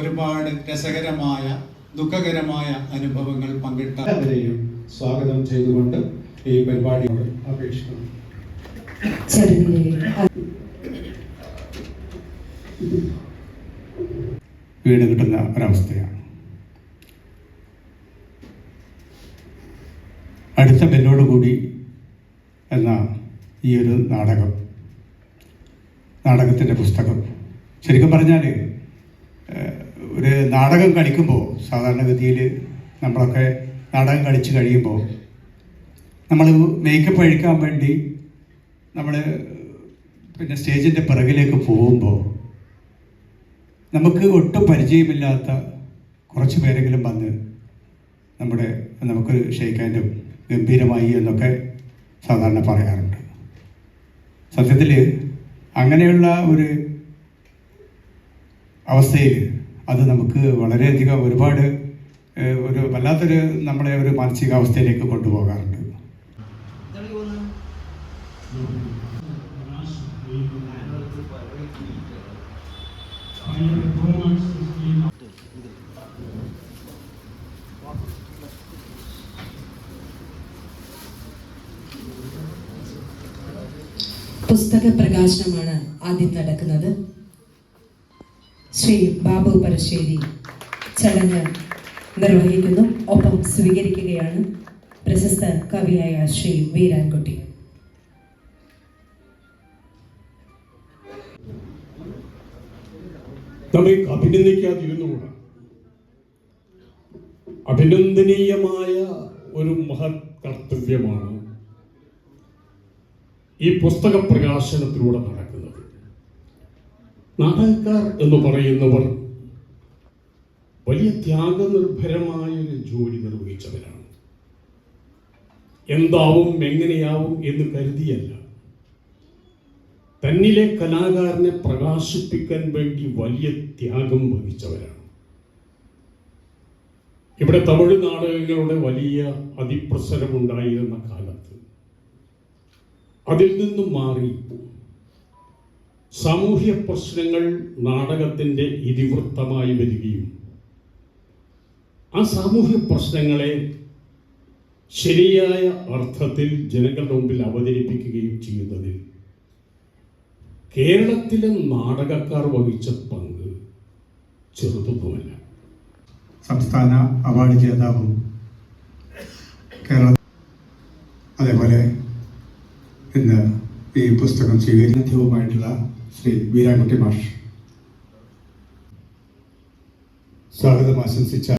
ഒരുപാട് രസകരമായ ദുഃഖകരമായ അനുഭവങ്ങൾ പങ്കിട്ടവരെയും സ്വാഗതം ചെയ്തുകൊണ്ട് ഈ പരിപാടിയോട് അപേക്ഷിക്കുന്നു. വീട് കിട്ടുന്ന ഒരവസ്ഥയാണ്. അടുത്ത ബെല്ലോടുകൂടി എന്ന ഈ ഒരു നാടകത്തിൻ്റെ പുസ്തകം ശരിക്കും പറഞ്ഞാൽ ഒരു നാടകം കളിക്കുമ്പോൾ സാധാരണഗതിയിൽ നമ്മളൊക്കെ നാടകം കളിച്ച് കഴിയുമ്പോൾ നമ്മൾ മേക്കപ്പ് അഴിക്കാൻ വേണ്ടി നമ്മൾ പിന്നെ സ്റ്റേജിൻ്റെ പിറകിലേക്ക് പോകുമ്പോൾ നമുക്ക് ഒട്ടും പരിചയമില്ലാത്ത കുറച്ച് പേരെങ്കിലും വന്ന് നമുക്കൊരു ഷെയ്ക്കാനും ഗംഭീരമായി എന്നൊക്കെ സാധാരണ പറയാറുണ്ട്. സത്യത്തിൽ അങ്ങനെയുള്ള ഒരു അവസ്ഥയിൽ അത് നമുക്ക് വളരെയധികം ഒരുപാട് ഒരു വല്ലാത്തൊരു നമ്മളെ ഒരു മാനസികാവസ്ഥയിലേക്ക് കൊണ്ടുപോകാറുണ്ട്. പുസ്തക പ്രകാശനമാണ് ആദ്യം നടക്കുന്നത്. ശ്രീ ബാബു പരശ്ശേരി ചടങ്ങ് നിർവഹിക്കുന്നു. ഒപ്പം സ്വീകരിക്കുകയാണ് പ്രശസ്ത കവിയായ ശ്രീ വീരാൻകുട്ടി. നമ്മെ അഭിനന്ദിക്കാതിരുന്നുകൂടാ. അഭിനന്ദനീയമായ ഒരു മഹത് കർത്തവ്യമാണ് ഈ പുസ്തക പ്രകാശനത്തിലൂടെ നടക്കുന്നത്. നാടകക്കാർ എന്ന് പറയുന്നവർ വലിയ ത്യാഗനിർഭരമായൊരു ജോലി നിർവഹിച്ചവരാണ്. എന്താവും എങ്ങനെയാവും എന്ന് കരുതിയല്ല, തന്നിലെ കലാകാരനെ പ്രകാശിപ്പിക്കാൻ വേണ്ടി വലിയ ത്യാഗം വഹിച്ചവരാണ്. ഇവിടെ തമിഴ് നാടകങ്ങളുടെ വലിയ അതിപ്രസരമുണ്ടായിരുന്ന കാലത്ത് അതിൽ നിന്നും മാറി സാമൂഹ്യ പ്രശ്നങ്ങൾ നാടകത്തിൻ്റെ ഇതിവൃത്തമായി വരികയും ആ സാമൂഹ്യ പ്രശ്നങ്ങളെ ശരിയായ അർത്ഥത്തിൽ ജനങ്ങളുടെ മുമ്പിൽ അവതരിപ്പിക്കുകയും ചെയ്യുന്നതിൽ കേരളത്തിലെ നാടകക്കാർ വഹിച്ച പങ്ക് ചെറുതൊന്നുമല്ല. സംസ്ഥാന അവാർഡ് ജേതാവും കേരള അതേപോലെ ഇന്ന് ഈ പുസ്തകം സ്വീകരിക്കുന്നതുമായിട്ടുള്ള ശ്രീ വീരാൻകുട്ടി മാഷ് സ്വാഗതം ആശംസിച്ച